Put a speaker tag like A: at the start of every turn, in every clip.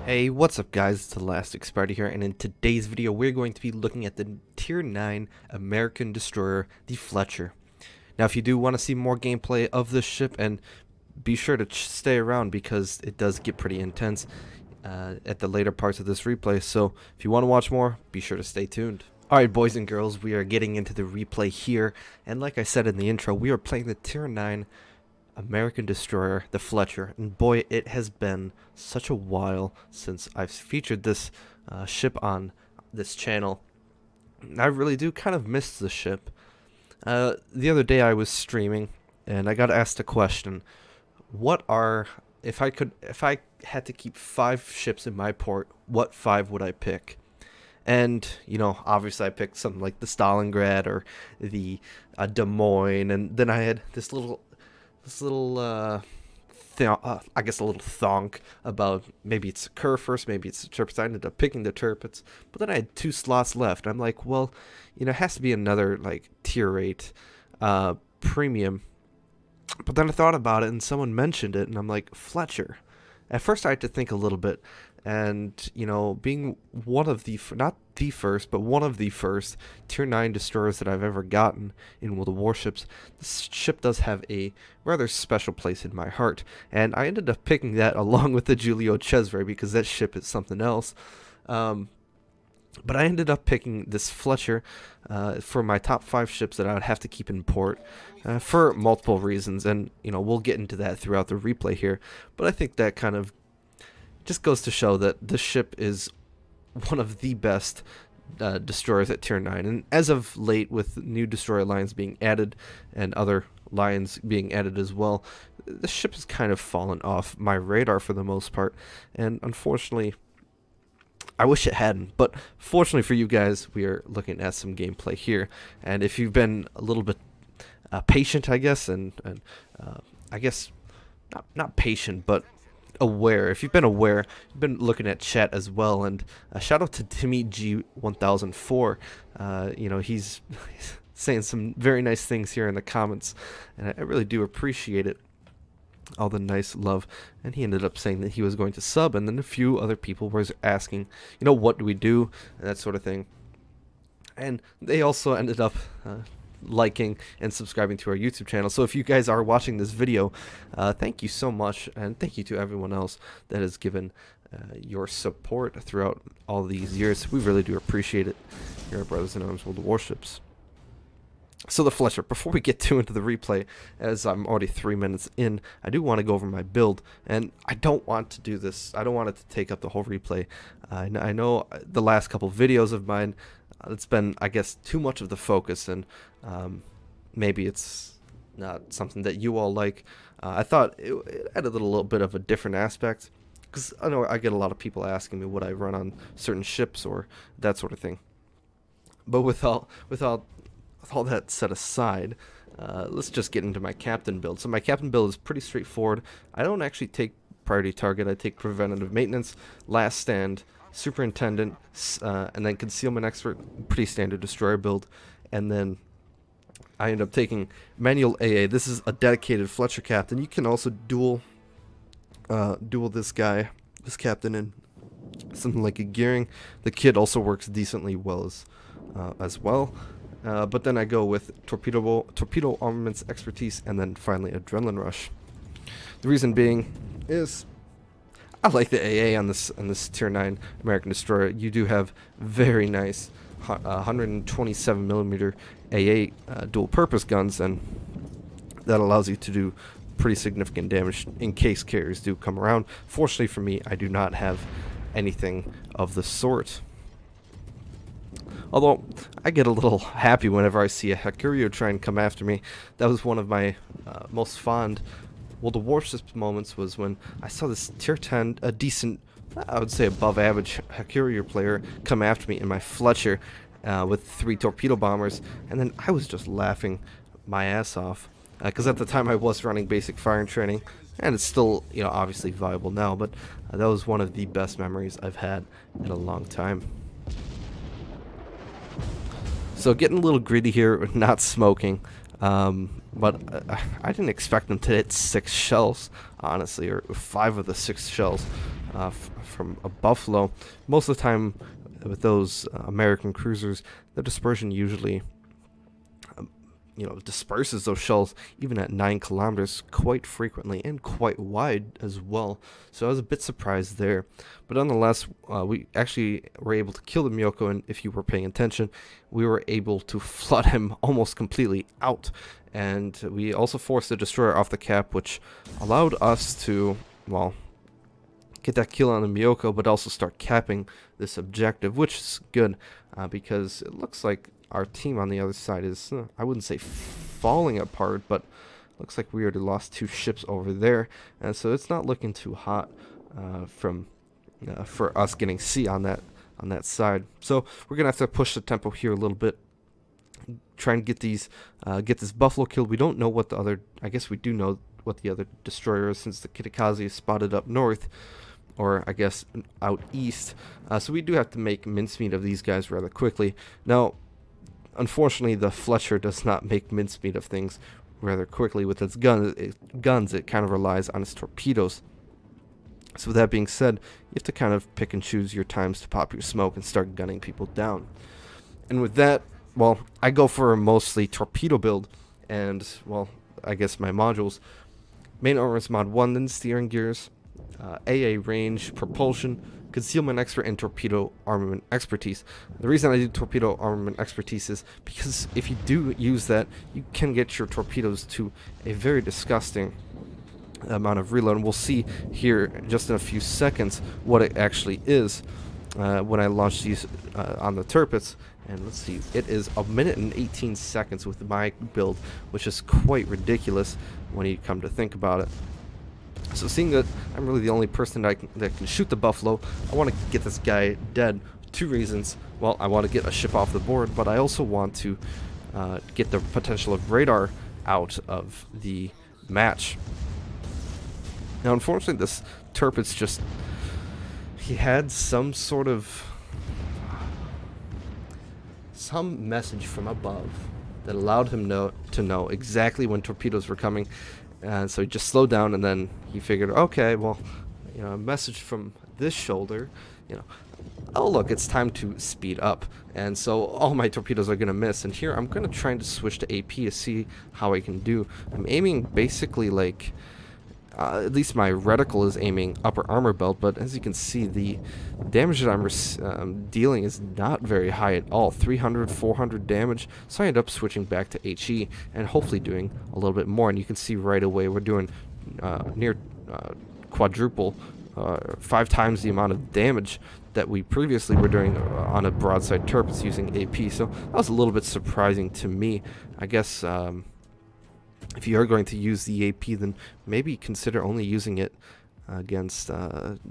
A: Hey, what's up guys, it's ElasticSpyder here, and in today's video we're going to be looking at the Tier 9 American destroyer, the Fletcher. Now if you do want to see more gameplay of this ship, and be sure to stay around because it does get pretty intense at the later parts of this replay, so if you want to watch more, be sure to stay tuned. Alright boys and girls, we are getting into the replay here, and like I said in the intro, we are playing the Tier 9 American destroyer, the Fletcher, and boy, it has been such a while since I've featured this ship on this channel. I really do kind of miss the ship. The other day I was streaming and I got asked a question: if I had to keep 5 ships in my port, what 5 would I pick? And, you know, obviously I picked something like the Stalingrad or the Des Moines, and then I had this little I guess a little thonk about maybe it's a Kerr first, maybe it's a Tirpitz. I ended up picking the Tirpitz, but then I had 2 slots left. I'm like, well, you know, it has to be another like tier 8 premium. But then I thought about it and someone mentioned it, and I'm like, Fletcher. At first I had to think a little bit, and you know, being one of the, not the first, but one of the first Tier 9 destroyers that I've ever gotten in World of Warships, this ship does have a rather special place in my heart, and I ended up picking that along with the Giulio Cesare because that ship is something else. But I ended up picking this Fletcher for my top 5 ships that I would have to keep in port for multiple reasons, and you know, we'll get into that throughout the replay here. But I think that kind of just goes to show that this ship is one of the best destroyers at Tier 9, and as of late, with new destroyer lines being added and other lines being added as well, the ship has kind of fallen off my radar for the most part, and unfortunately I wish it hadn't, but fortunately for you guys, we are looking at some gameplay here. And if you've been a little bit patient, I guess, and I guess not patient, but aware. If you've been aware, you've been looking at chat as well. And shout out to Timmy G1004. You know, he's saying some very nice things here in the comments, and I really do appreciate it. All the nice love, and he ended up saying that he was going to sub, and then a few other people were asking, you know, what do we do, and that sort of thing. And they also ended up liking and subscribing to our YouTube channel. So if you guys are watching this video, thank you so much, and thank you to everyone else that has given your support throughout all these years. We really do appreciate it here at Brothers in Arms World of Warships. So the Fletcher, before we get too into the replay, as I'm already 3 minutes in, I do want to go over my build, and I don't want to do this. I don't want it to take up the whole replay. I know the last couple videos of mine, it's been, I guess, too much of the focus, and maybe it's not something that you all like. I thought it added a little bit of a different aspect, because I know I get a lot of people asking me would I run on certain ships or that sort of thing. But with all that set aside, let's just get into my captain build. So my captain build is pretty straightforward. I don't actually take priority target. I take preventative maintenance, last stand, superintendent, and then concealment expert. Pretty standard destroyer build. And then I end up taking manual AA. This is a dedicated Fletcher captain. You can also dual this captain in something like a gearing. The kit also works decently well as well. But then I go with torpedo armaments expertise, and then finally adrenaline rush. The reason being is I like the AA on this Tier 9 American destroyer. You do have very nice 127mm AA dual purpose guns, and that allows you to do pretty significant damage in case carriers do come around. Fortunately for me, I do not have anything of the sort. Although, I get a little happy whenever I see a Hakurio try and come after me. That was one of my most fond World of Warships moments, was when I saw this Tier 10, a decent, I would say above average Hakurio player, come after me in my Fletcher with 3 torpedo bombers, and then I was just laughing my ass off. Because at the time I was running basic firing training, and it's still, you know, obviously viable now, but that was one of the best memories I've had in a long time. So getting a little greedy here, not smoking, but I didn't expect them to hit 6 shells, honestly, or 5 of the 6 shells. from a Buffalo. Most of the time with those American cruisers, the dispersion usually disperses those shells even at 9 kilometers quite frequently and quite wide as well. So I was a bit surprised there. But nonetheless, we actually were able to kill the Miyoko, and if you were paying attention, we were able to flood him almost completely out. And we also forced the destroyer off the cap, which allowed us to, well, get that kill on the Miyoko, but also start capping this objective, which is good because it looks like our team on the other side is, I wouldn't say falling apart, but looks like we already lost 2 ships over there, and so it's not looking too hot for us getting C on that side. So we're gonna have to push the tempo here a little bit, try and get this Buffalo killed. We don't know what the other, I guess we do know what the other destroyer is, since the Kitakaze is spotted up north, or I guess out east. So we do have to make mincemeat of these guys rather quickly. Now, unfortunately, the Fletcher does not make mincemeat of things rather quickly with its guns. It kind of relies on its torpedoes. So with that being said, you have to kind of pick and choose your times to pop your smoke and start gunning people down. And with that, well, I go for a mostly torpedo build, and, well, I guess my modules. Main armors mod 1, then steering gears, AA range, propulsion, concealment expert, and torpedo armament expertise. The reason I do torpedo armament expertise is because if you do use that, you can get your torpedoes to a very disgusting amount of reload, and we'll see here just in a few seconds what it actually is when I launch these on the turpets. And let's see, it is 1 minute and 18 seconds with my build, which is quite ridiculous when you come to think about it. So seeing that I'm really the only person that can shoot the Buffalo, I want to get this guy dead. 2 reasons. Well, I want to get a ship off the board, but I also want to get the potential of radar out of the match. Now, unfortunately, this turpet's just, he had some sort of some message from above that allowed him to know exactly when torpedoes were coming. And so he just slowed down, and then he figured, okay, well, a message from this shoulder, oh look, it's time to speed up. And so all my torpedoes are going to miss. And here I'm going to try to switch to AP to see how I can do. I'm aiming basically like, at least my reticle is aiming upper armor belt, but as you can see, the damage that I'm dealing is not very high at all. 300, 400 damage. So I end up switching back to HE and hopefully doing a little bit more. And you can see right away we're doing near quadruple, 5 times the amount of damage that we previously were doing on a broadside turpets using AP. So that was a little bit surprising to me. I guess if you are going to use the AP, then maybe consider only using it against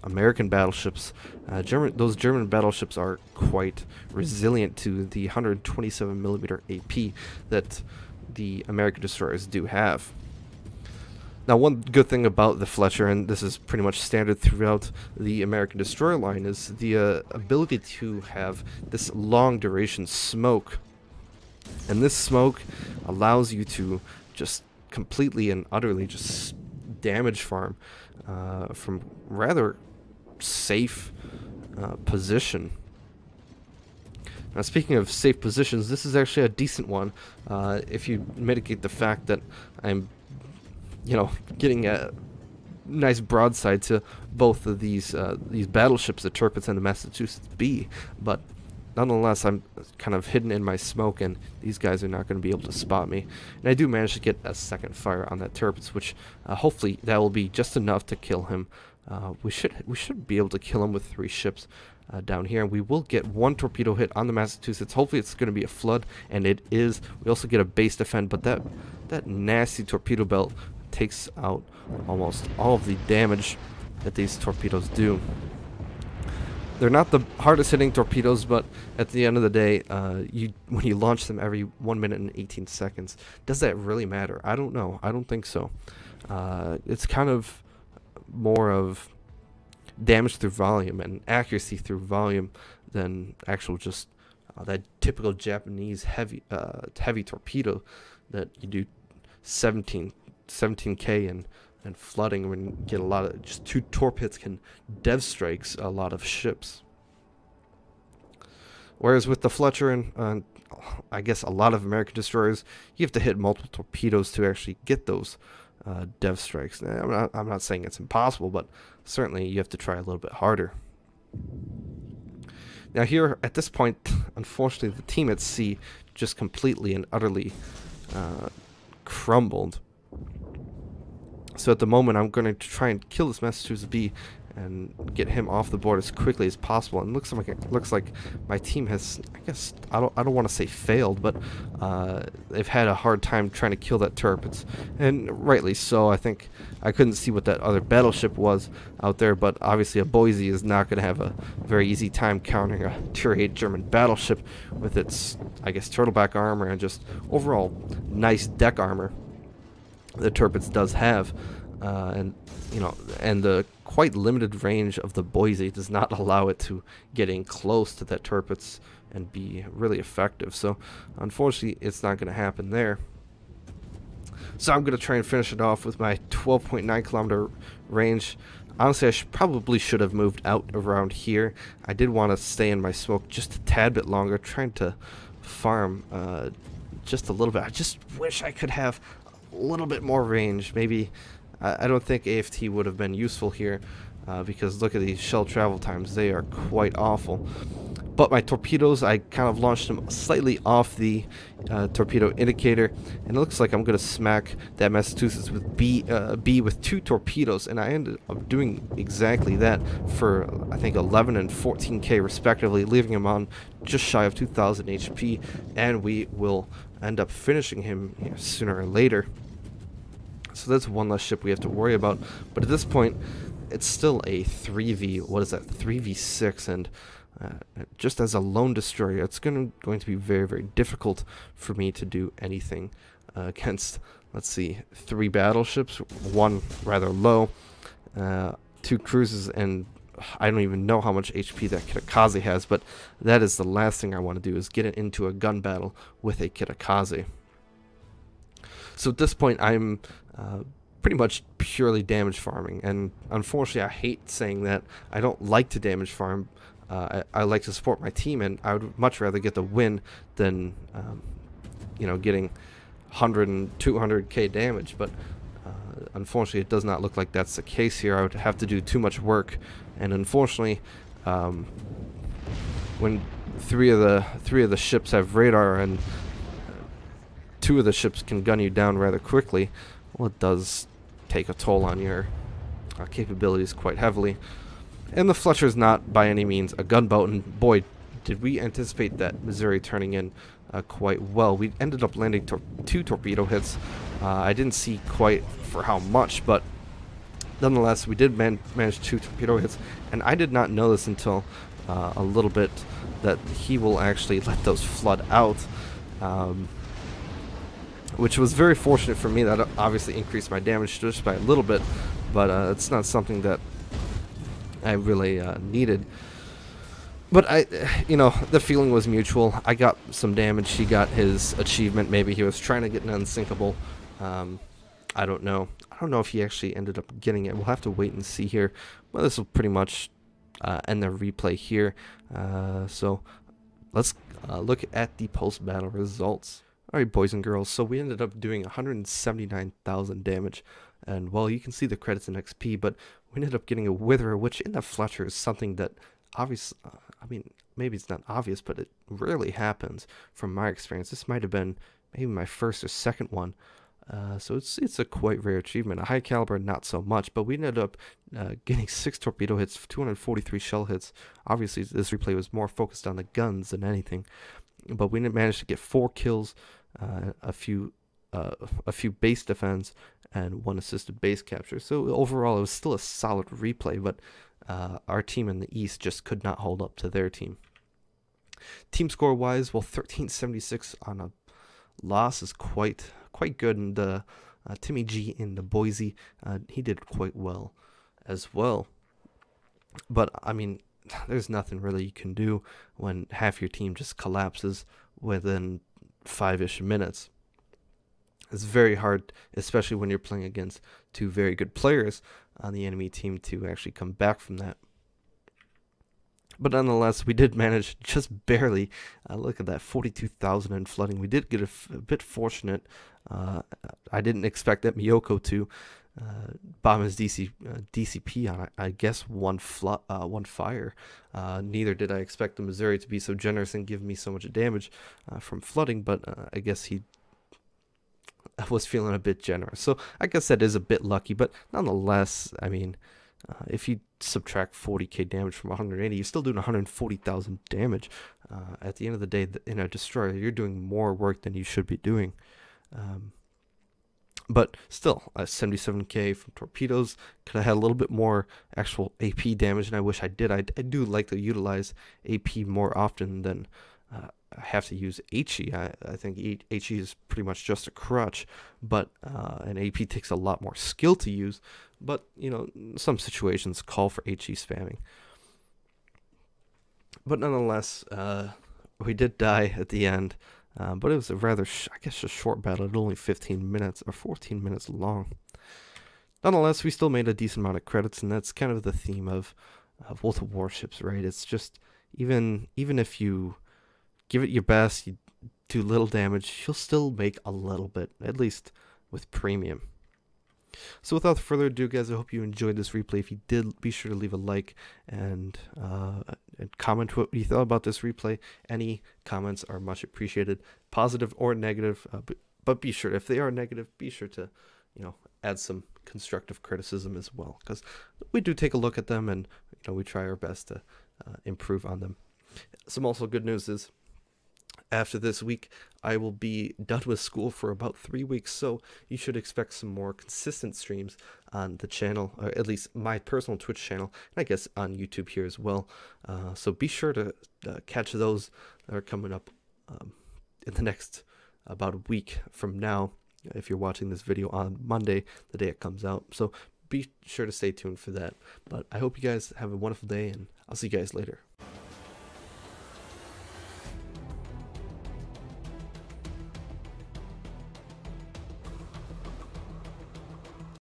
A: American battleships. Those German battleships are quite resilient to the 127mm AP that the American destroyers do have. Now, one good thing about the Fletcher, and this is pretty much standard throughout the American destroyer line, is the ability to have this long duration smoke. And this smoke allows you to just completely and utterly just damage farm from rather safe position. Now, speaking of safe positions, this is actually a decent one if you mitigate the fact that I'm getting a nice broadside to both of these battleships, the Turpets and the Massachusetts B, but nonetheless, I'm kind of hidden in my smoke, and these guys are not going to be able to spot me. And I do manage to get a second fire on that Turpets, which hopefully that will be just enough to kill him. We should be able to kill him with 3 ships down here, and we will get 1 torpedo hit on the Massachusetts. Hopefully it's going to be a flood, and it is. We also get a base defend, but that nasty torpedo belt takes out almost all of the damage that these torpedoes do. They're not the hardest hitting torpedoes, but at the end of the day, when you launch them every 1 minute and 18 seconds, does that really matter? I don't know. I don't think so. It's kind of more of damage through volume and accuracy through volume than actual just that typical Japanese heavy torpedo that you do 17K in and flooding when you get a lot of, just 2 torp hits can dev strikes a lot of ships. Whereas with the Fletcher and I guess a lot of American destroyers, you have to hit multiple torpedoes to actually get those dev strikes. I'm not saying it's impossible, but certainly you have to try a little bit harder. Now here, at this point, unfortunately, the team at sea just completely and utterly crumbled. So at the moment, I'm going to try and kill this Massachusetts B and get him off the board as quickly as possible. And looks like my team has, I guess, I don't want to say failed, but they've had a hard time trying to kill that turret, and rightly so. I think I couldn't see what that other battleship was out there, but obviously a Boise is not going to have a very easy time countering a Tier 8 German battleship with its, I guess, turtleback armor and just overall nice deck armor the Tirpitz does have. And the quite limited range of the Boise does not allow it to get in close to that Tirpitz and be really effective. So unfortunately, it's not going to happen there. So I'm going to try and finish it off with my 12.9 kilometer range. Honestly, I probably should have moved out around here. I did want to stay in my smoke just a tad bit longer, trying to farm just a little bit. I just wish I could have a little bit more range. Maybe I don't think AFT would have been useful here because look at these shell travel times. They are quite awful. But my torpedoes, I kind of launched them slightly off the torpedo indicator, and it looks like I'm going to smack that Massachusetts with B with 2 torpedoes, and I ended up doing exactly that for, I think, 11 and 14k respectively, leaving him on just shy of 2,000 HP, and we will end up finishing him sooner or later. So that's one less ship we have to worry about. But at this point, it's still a 3v6, and just as a lone destroyer, it's going to be very, very difficult for me to do anything against, let's see, 3 battleships, 1 rather low, 2 cruisers, and I don't even know how much HP that Kitakaze has, but that is the last thing I want to do, is get it into a gun battle with a Kitakaze. So at this point, I'm pretty much purely damage farming, and unfortunately, I hate saying that. I don't like to damage farm. I like to support my team, and I would much rather get the win than, getting 100 and 200k damage. But unfortunately, it does not look like that's the case here. I would have to do too much work, and unfortunately, when three of the ships have radar and 2 of the ships can gun you down rather quickly, well, it does take a toll on your capabilities quite heavily. And the Fletcher is not by any means a gunboat, and boy, did we anticipate that Missouri turning in quite well. We ended up landing 2 torpedo hits. I didn't see quite for how much, but nonetheless, we did manage 2 torpedo hits, and I did not know this until a little bit, that he will actually let those flood out, which was very fortunate for me. That obviously increased my damage just by a little bit, but it's not something that I really needed. But the feeling was mutual. I got some damage. He got his achievement. Maybe he was trying to get an unsinkable. I don't know. I don't know if he actually ended up getting it. We'll have to wait and see here. Well, this will pretty much end the replay here. So let's look at the post-battle results. Alright, boys and girls, so we ended up doing 179,000 damage, and well, you can see the credits in XP, but we ended up getting a Witherer, which in the Fletcher is something that obvious, I mean, maybe it's not obvious, but it rarely happens from my experience. This might have been maybe my first or second one, so it's a quite rare achievement. A high caliber, not so much, but we ended up getting 6 torpedo hits, 243 shell hits. Obviously, this replay was more focused on the guns than anything, but we managed to get 4 kills, a few base defense, and 1 assisted base capture. So overall, it was still a solid replay, but our team in the East just could not hold up to their team. Team score wise, well, 1376 on a loss is quite good, and Timmy G in the Boise, he did quite well as well. But I mean, there's nothing really you can do when half your team just collapses within 5-ish minutes. It's very hard, especially when you're playing against two very good players on the enemy team, to actually come back from that. But nonetheless, we did manage just barely. Look at that, 42,000 in flooding. We did get a bit fortunate. I didn't expect that Miyoko to bomb his DCP on, I guess, one fire. Neither did I expect the Missouri to be so generous and give me so much damage from flooding, but I guess he was feeling a bit generous. So I guess that is a bit lucky, but nonetheless, I mean, if you subtract 40k damage from 180, you're still doing 140,000 damage. At the end of the day, in a destroyer, you're doing more work than you should be doing. But still, 77k from torpedoes. Could have had a little bit more actual AP damage, and I wish I did. I do like to utilize AP more often than I have to use HE. I think HE is pretty much just a crutch, but an AP takes a lot more skill to use. But, you know, some situations call for HE spamming. But nonetheless, we did die at the end. But it was a rather, I guess, a short battle. It was only 15 minutes or 14 minutes long. Nonetheless, we still made a decent amount of credits, and that's kind of the theme of World of Warships, right? It's just, even if you give it your best, you do little damage, you'll still make a little bit, at least with premium. So without further ado, guys, I hope you enjoyed this replay. If you did, be sure to leave a like and comment what you thought about this replay. Any comments are much appreciated, positive or negative. But be sure, if they are negative, be sure to, you know, add some constructive criticism as well, because we do take a look at them, and, you know, we try our best to improve on them. Some also good news is, after this week, I will be done with school for about 3 weeks, so you should expect some more consistent streams on the channel, or at least my personal Twitch channel, and I guess on YouTube here as well. So be sure to catch those that are coming up in the next about a week from now, if you're watching this video on Monday, the day it comes out. So be sure to stay tuned for that. But I hope you guys have a wonderful day, and I'll see you guys later.